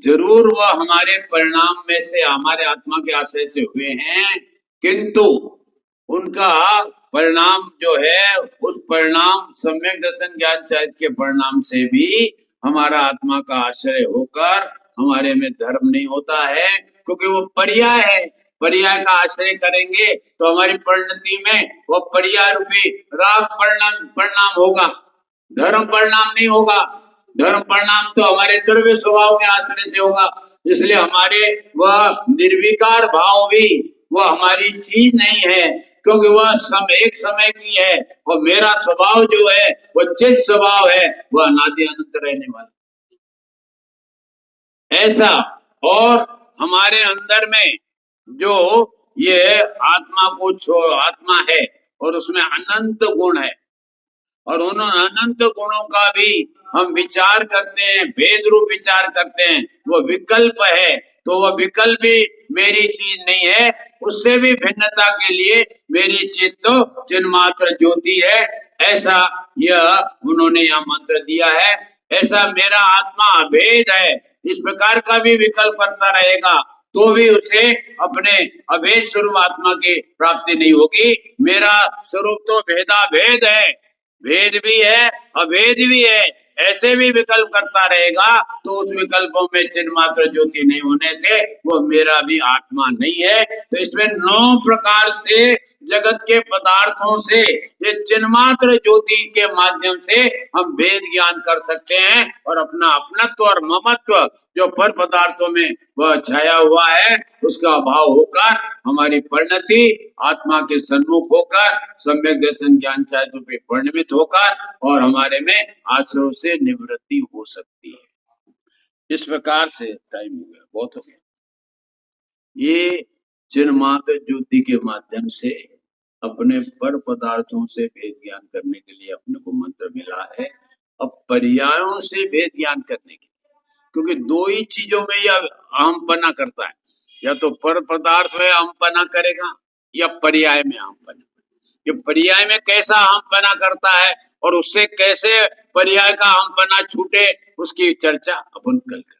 जरूर वह हमारे परिणाम में से हमारे आत्मा के आश्रय से हुए हैं, किंतु उनका परिणाम जो है, उस परिणाम सम्यक दर्शन ज्ञान चाहिए के परिणाम से भी हमारा आत्मा का आश्रय होकर हमारे में धर्म नहीं होता है, क्योंकि वो पर्याय है। पर्याय का आश्रय करेंगे तो हमारी परिणति में वो पर्याय रूपी राग परिणाम परिणाम होगा, धर्म परिणाम नहीं होगा। धर्म परिणाम तो हमारे द्रव्य स्वभाव के आश्रय से होगा। इसलिए हमारे वह निर्विकार भाव भी वह हमारी चीज नहीं है, क्योंकि वह एक समय की है। और मेरा स्वभाव जो है वह चित स्वभाव है, वह अनादि अनंत रहने वाला ऐसा। और हमारे अंदर में जो ये आत्मा को आत्मा है और उसमें अनंत गुण है, और उन अनंत गुणों का भी हम विचार करते हैं, भेद रूप विचार करते हैं। वो विकल्प है, तो वह विकल्प भी मेरी चीज नहीं है। उससे भी भिन्नता के लिए मेरी चीज तो चिन्मात्र ज्योति है, ऐसा यह उन्होंने यह मंत्र दिया है। ऐसा मेरा आत्मा अभेद है, इस प्रकार का भी विकल्प करता रहेगा तो भी उसे अपने अभेद स्वरूप आत्मा की प्राप्ति नहीं होगी। मेरा स्वरूप तो भेदा भेद है, भेद भी है अभेद भी है, ऐसे भी विकल्प करता रहेगा तो उस विकल्पों में चिन्ह मात्र ज्योति नहीं होने से वो मेरा भी आत्मा नहीं है। तो इसमें 9 प्रकार से जगत के पदार्थों से ये चिन्ह मात्र ज्योति के माध्यम से हम भेद ज्ञान कर सकते हैं, और अपना अपनत्व और ममत्व जो पर पदार्थों में वह छाया हुआ है उसका अभाव होकर हमारी परिणति आत्मा के सन्मुख होकर सम्यक दर्शन ज्ञान चाहे पे परिणमित होकर और हमारे में आश्रय से निवृत्ति हो सकती है। इस प्रकार से टाइम हो गया, बहुत हो गया। ये चिन्ह मात्र ज्योति के माध्यम से अपने पर पदार्थों से भेद ज्ञान करने के लिए अपने को मंत्र मिला है। अब पर्यायों से भेद ज्ञान करने के लिए, क्योंकि 2 ही चीजों में यह अहमपना करता है, या तो पर पदार्थ में अहमपना करेगा या पर्याय में अहमपना। ये पर्याय में कैसा अहमपना करता है और उससे कैसे पर्याय का अहमपना छूटे, उसकी चर्चा अपन कल करें।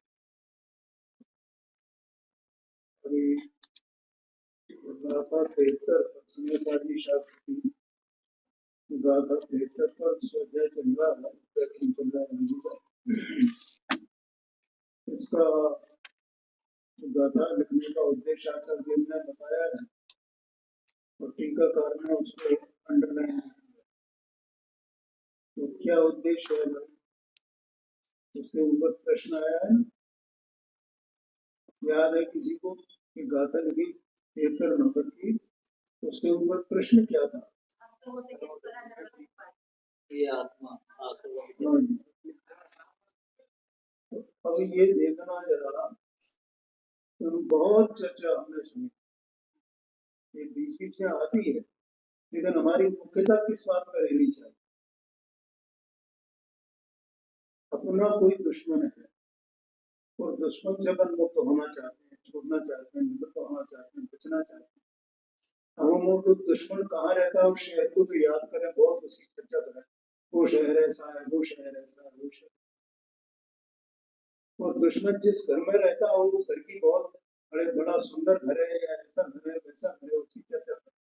इसका गाथा लिखने का उद्देश्य आचार्य ने बताया है और टीकाकार ने उसको अंडरलाइन किया। तो क्या उद्देश्य है, उसके ऊपर प्रश्न आया है। याद है किसी को कि गाथा लिखी 73 नंबर की, उसके ऊपर प्रश्न क्या था? अब ये देखना जरा, तो बहुत चर्चा हमने सुनी, ये बीच बीच में आती है, लेकिन हमारी मुख्यता किस बात पर रहनी चाहिए? अपना कोई दुश्मन है और दुश्मन से अपन मुक्त होना चाहते हैं, छोड़ना चाहते हैं, निवृत्त होना चाहते हैं, बचना चाहते हैं। हम तो दुश्मन कहाँ रहता है, उस शहर को तो याद करें, बहुत उसकी चर्चा करें, वो शहर ऐसा है, वो शहर ऐसा है, वो शहर। और दुश्मन जिस घर में रहता है वो घर की बहुत बड़ा सुंदर घर है या ऐसा घर है वैसा घर है, उसकी चर्चा करें।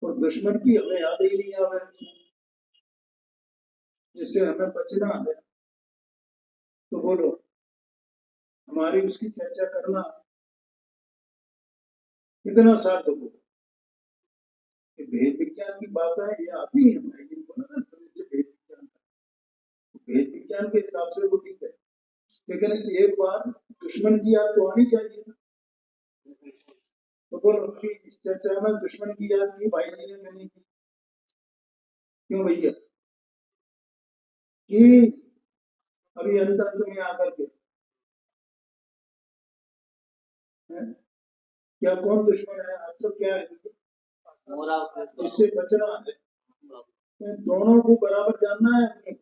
और दुश्मन की हमें याद ही नहीं आ रहा, जिससे हमें बचना है, तो बोलो हमारी उसकी चर्चा करना कितना साथ हो। भेद विज्ञान की बात है, ये आती है भेद विज्ञान, भेद विज्ञान के हिसाब से वो ठीक है, लेकिन एक बार दुश्मन की याद तो आनी चाहिए। तो बोलो कि इस चर्चा में दुश्मन की याद नहीं भाई जी ने मैंने की, क्यों भैया? कि अभी अंतर में आकर के क्या कौन दुश्मन है, अस्त्र क्या है, जिससे बचना है। दोनों को बराबर जानना है,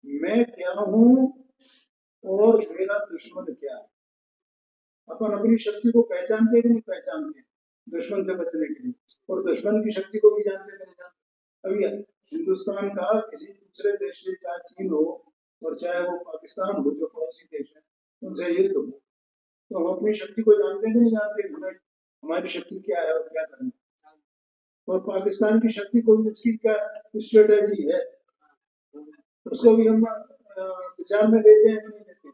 मैं क्या हूँ और मेरा दुश्मन क्या है। अपन अपनी शक्ति को पहचानते कि नहीं पहचानते दुश्मन से बचने के लिए, और दुश्मन की शक्ति को भी जानते कि नहीं जानते। अभी हिंदुस्तान का किसी दूसरे देश से, चाहे चीन हो और चाहे वो पाकिस्तान हो जो पड़ोसी देश है, उनसे युद्ध हो, तो हम अपनी शक्ति को जानते कि नहीं जानते, हमारी शक्ति क्या है और क्या करना। और पाकिस्तान की शक्ति को भी उसकी क्या स्ट्रेटेजी है, उसको भी हम विचार में लेते हैं नहीं लेते,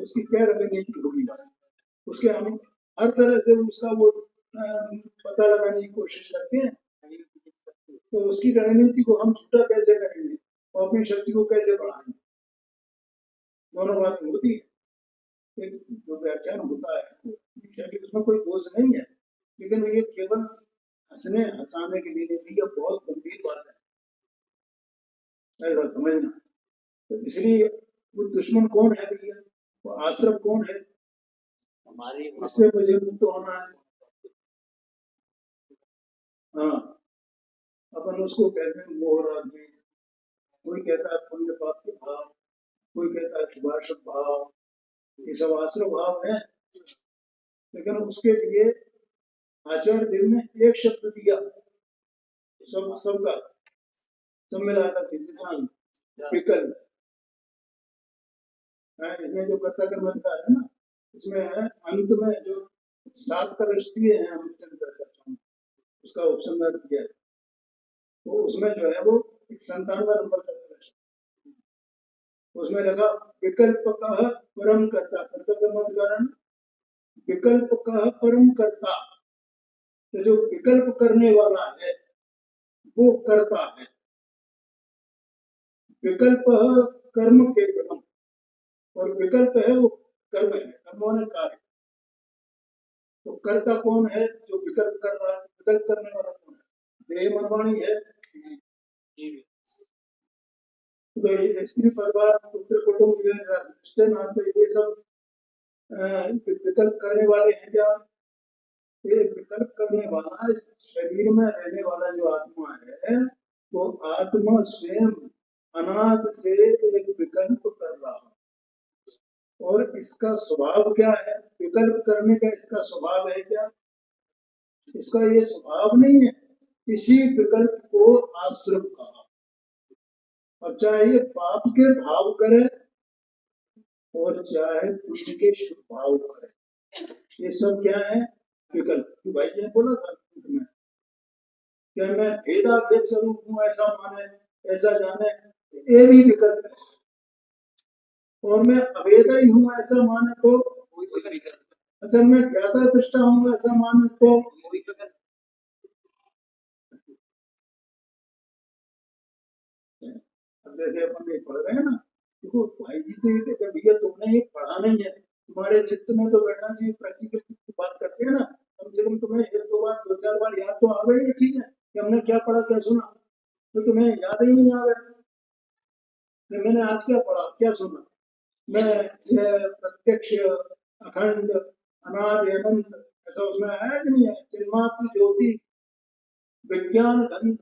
उसकी क्या रणनीति होगी, उसके हम हर तरह से उसका वो पता लगाने की कोशिश करते हैं। तो उसकी रणनीति को हम छूटा कैसे करेंगे और अपनी शक्ति को कैसे बढ़ाएंगे, दोनों बातें होती है। एक जो व्याख्यान होता है उसमें कोई दोष नहीं है, लेकिन ये केवल हंसने हंसाने के लिए नहीं, यह बहुत गंभीर बात है, ऐसा समझना। तो इसलिए वो दुश्मन कौन है भैया, वो आश्रम कौन है, हमारे, इससे मुझे मुक्त होना है। हाँ, अपन उसको कहते हैं मोह राग, कोई कहता है पुण्य पाप के भाव, कोई कहता है शुभाशुभ भाव, ये सब आश्रम भाव है। लेकिन उसके लिए आचार्य देव ने एक शब्द दिया, सबका सब मिलाकर जितना विकल्प है, इसमें जो कर्ता कर्म का है ना, इसमें है अंत में जो 7 कलष्टीय है उसका उपसंहार किया है, तो उसमें जो है वो 97 नंबर का कलश, उसमें लगा विकल्प का परम कर्ता, कर्ता कर्म विकल्प का परम कर्ता, तो जो विकल्प करने वाला है वो करता है। विकल्प कर्म के कर्म और विकल्प है वो कर्म है, कर्मों ने कार्य। तो कर्ता कौन है, जो विकल्प कर रहा है, विकल्प करने वाला कौन है, देह मनवाणी है। तो स्त्री परिवार पुत्र कुटुंब रिश्ते नाते ये सब विकल्प करने वाले हैं। क्या ये विकल्प करने वाला शरीर में रहने वाला जो आत्मा है, वो आत्मा स्वयं अनाद से एक विकल्प कर रहा है, और इसका स्वभाव क्या है, विकल्प करने का इसका स्वभाव है क्या, इसका ये स्वभाव नहीं है। इसी विकल्प को आश्रम कहा, और चाहे ये पाप के भाव करे और चाहे पुण्य के शुभ भाव करे, ये सब क्या है, विकल्प। भाई जी ने बोला था में क्या मैं भेदा भेद स्वरूप हूँ, ऐसा माने ऐसा जाने, ये भी विकल्प है। और मैं अभेदा ही हूँ ऐसा माने तो, अच्छा मैं ज्ञाता दृष्टा हूँ ऐसा माने तो, अब जैसे अपन ये पढ़ रहे हैं ना, देखो भाई जी तो ये कहते भैया तुमने ये पढ़ा नहीं है, तुम्हारे चित्त में तो बैठना चाहिए, प्रैक्टिकल की बात करते हैं ना, कम से कम तुम्हें एक दो बार 2-4 बार याद तो आ गई, ठीक है कि हमने क्या पढ़ा क्या सुना, तो तुम्हें याद ही नहीं आ गया मैंने आज क्या पढ़ा क्या सुना। मैं प्रत्यक्ष अखंड अनाद अनंत ऐसा उसमें आया कि नहीं है, चिन्मात्र ज्योति विज्ञान घन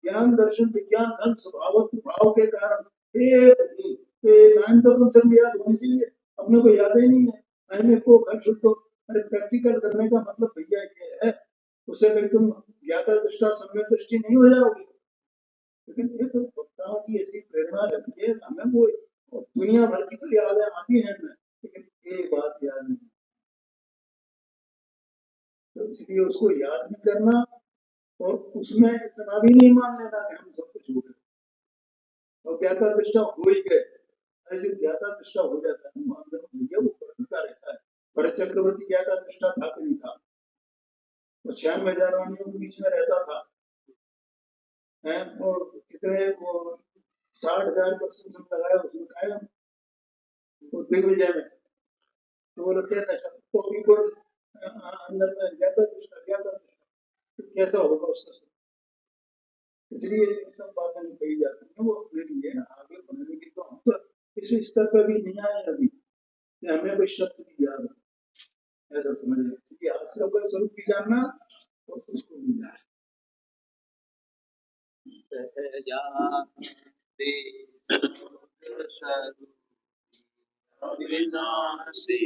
ज्ञान दर्शन विज्ञान घन स्वभाव भाव के कारण लाइन तो कम से कम याद होनी चाहिए, अपने को याद ही नहीं है। लाइन को घर शुद्ध तो अरे प्रैक्टिकल करने का मतलब भैया ये है, उससे कहीं तुम ज्ञाता दृष्टा सम्यक दृष्टि नहीं हो जाओगे। लेकिन ये तो वक्ताओं की ऐसी प्रेरणा लगती है, हमें वो दुनिया भर की तो यादें आती हैं, लेकिन एक बात याद नहीं, तो इसलिए उसको याद भी करना और उसमें इतना भी नहीं मान लेना कि हम सब कुछ हो गए और ज्ञाता दृष्टा हो ही गए। अरे जो ज्ञाता दृष्टा हो जाता है वो अंदर भैया वो बढ़ता रहता है। बड़े चक्रवर्ती ज्ञाता दृष्टा था कि नहीं था, वो 96,000 रानियों के बीच में रहता था है, और कितने वो 60,000 परसेंट लगाया उसमें कायम वो दिग्विजय में, तो वो लगता था तो अभी को अंदर में ज्ञाता दृष्टा तो कैसा होगा उसका। इसलिए ये सब बातें कही जाती हैं, वो अपने लिए आगे बढ़ने की, तो हम तो इस स्तर पर भी नहीं आए अभी कि हमें कोई शब्द की याद है, ऐसा समझ लें। इसलिए आश्रम का स्वरूप भी जानना और उसको भी जानना। अविनाशी